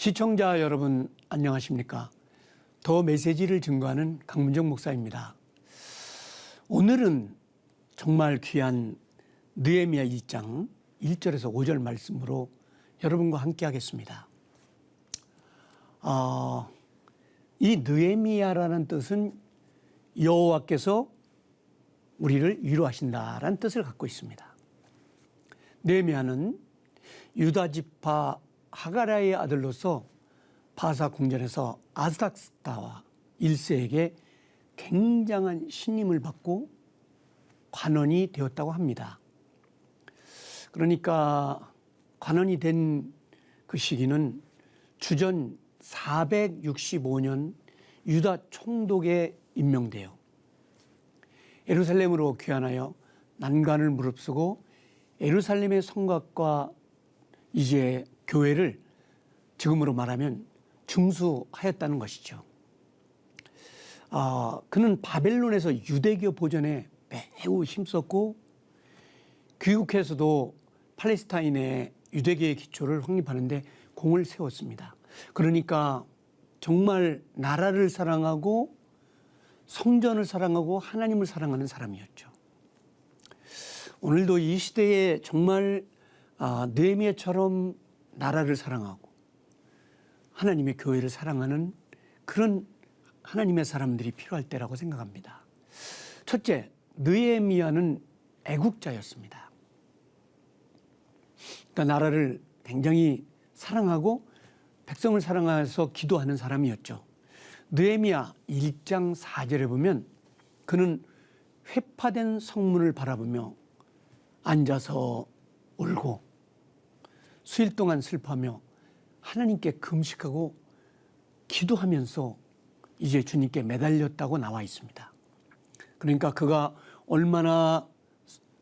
시청자 여러분 안녕하십니까? 더 메시지를 증거하는 강문정 목사입니다. 오늘은 정말 귀한 느헤미야 2장 1절에서 5절 말씀으로 여러분과 함께 하겠습니다. 이 느헤미야라는 뜻은 여호와께서 우리를 위로하신다라는 뜻을 갖고 있습니다. 느헤미야는 유다 지파 하가랴의 아들로서 바사 궁전에서 아닥스타와 1세에게 굉장한 신임을 받고 관원이 되었다고 합니다. 그러니까 관원이 된 그 시기는 주전 465년 유다 총독에 임명되어 예루살렘으로 귀환하여 난관을 무릅쓰고 예루살렘의 성곽과 이제 교회를 지금으로 말하면 중수하였다는 것이죠. 그는 바벨론에서 유대교 보존에 매우 힘썼고 귀국해서도 팔레스타인의 유대교의 기초를 확립하는데 공을 세웠습니다. 그러니까 정말 나라를 사랑하고 성전을 사랑하고 하나님을 사랑하는 사람이었죠. 오늘도 이 시대에 정말 느헤미야처럼 나라를 사랑하고 하나님의 교회를 사랑하는 그런 하나님의 사람들이 필요할 때라고 생각합니다. 첫째, 느헤미야는 애국자였습니다. 그러니까 나라를 굉장히 사랑하고 백성을 사랑해서 기도하는 사람이었죠. 느헤미야 1장 4절에 보면 그는 회파된 성문을 바라보며 앉아서 울고 수일 동안 슬퍼하며 하나님께 금식하고 기도하면서 이제 주님께 매달렸다고 나와 있습니다. 그러니까 그가 얼마나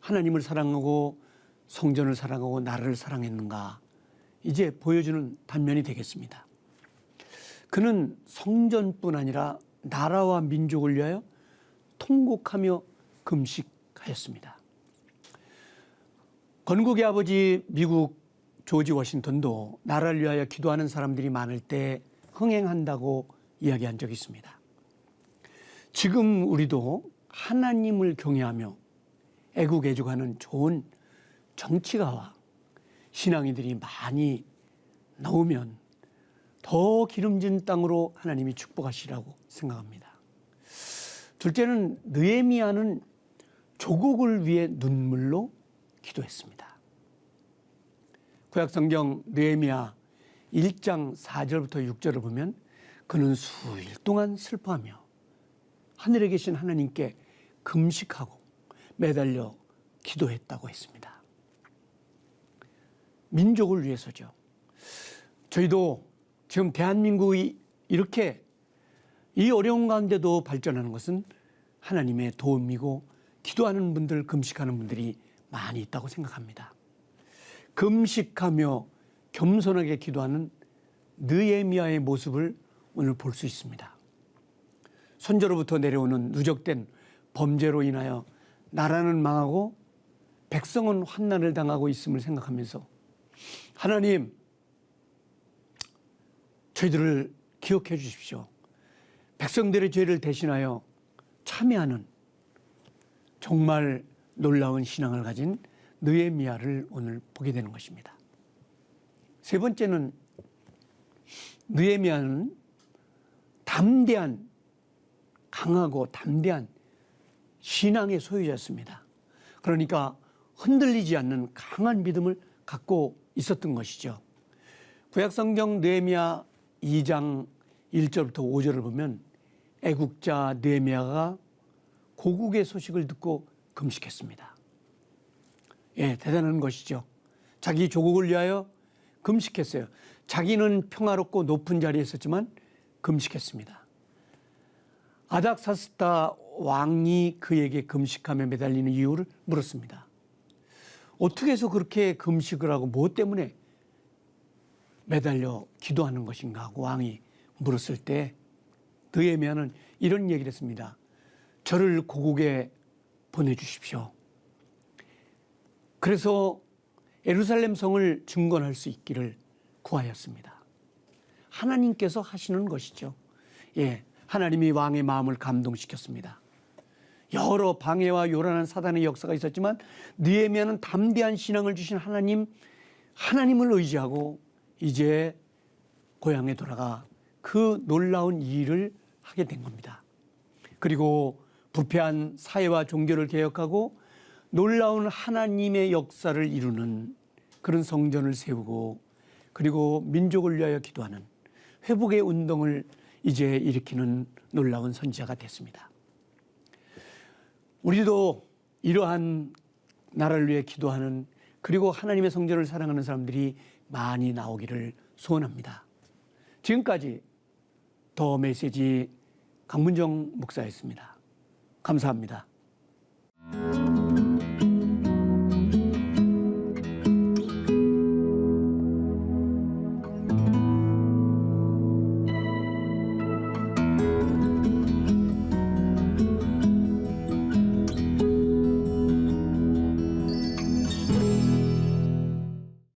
하나님을 사랑하고 성전을 사랑하고 나라를 사랑했는가 이제 보여주는 단면이 되겠습니다. 그는 성전뿐 아니라 나라와 민족을 위하여 통곡하며 금식하였습니다. 건국의 아버지 미국 조지 워싱턴도 나라를 위하여 기도하는 사람들이 많을 때 흥행한다고 이야기한 적이 있습니다. 지금 우리도 하나님을 경외하며 애국애족하는 좋은 정치가와 신앙인들이 많이 나오면 더 기름진 땅으로 하나님이 축복하시라고 생각합니다. 둘째는 느헤미야는 조국을 위해 눈물로 기도했습니다. 구약성경 느헤미야 1장 4절부터 6절을 보면 그는 수일 동안 슬퍼하며 하늘에 계신 하나님께 금식하고 매달려 기도했다고 했습니다. 민족을 위해서죠. 저희도 지금 대한민국이 이렇게 이 어려운 가운데도 발전하는 것은 하나님의 도움이고 기도하는 분들, 금식하는 분들이 많이 있다고 생각합니다. 금식하며 겸손하게 기도하는 느헤미야의 모습을 오늘 볼 수 있습니다. 선조로부터 내려오는 누적된 범죄로 인하여 나라는 망하고 백성은 환난을 당하고 있음을 생각하면서 하나님, 저희들을 기억해 주십시오. 백성들의 죄를 대신하여 참여하는 정말 놀라운 신앙을 가진 느헤미야를 오늘 보게 되는 것입니다. 세 번째는 느헤미야는 강하고 담대한 신앙의 소유자였습니다. 그러니까 흔들리지 않는 강한 믿음을 갖고 있었던 것이죠. 구약성경 느헤미야 2장 1절부터 5절을 보면 애국자 느헤미야가 고국의 소식을 듣고 금식했습니다. 대단한 것이죠. 자기 조국을 위하여 금식했어요. 자기는 평화롭고 높은 자리에 있었지만 금식했습니다. 아닥사스다 왕이 그에게 금식하며 매달리는 이유를 물었습니다. 어떻게 해서 그렇게 금식을 하고 무엇 때문에 매달려 기도하는 것인가 하고 왕이 물었을 때 느헤미야는 이런 얘기를 했습니다. 저를 고국에 보내주십시오. 그래서 예루살렘 성을 증건할 수 있기를 구하였습니다. 하나님께서 하시는 것이죠. 예, 하나님이 왕의 마음을 감동시켰습니다. 여러 방해와 요란한 사단의 역사가 있었지만 느헤미야는 담대한 신앙을 주신 하나님을 의지하고 이제 고향에 돌아가 그 놀라운 일을 하게 된 겁니다. 그리고 부패한 사회와 종교를 개혁하고 놀라운 하나님의 역사를 이루는 그런 성전을 세우고 그리고 민족을 위하여 기도하는 회복의 운동을 이제 일으키는 놀라운 선지자가 됐습니다. 우리도 이러한 나라를 위해 기도하는 그리고 하나님의 성전을 사랑하는 사람들이 많이 나오기를 소원합니다. 지금까지 더 메시지 강문정 목사였습니다. 감사합니다.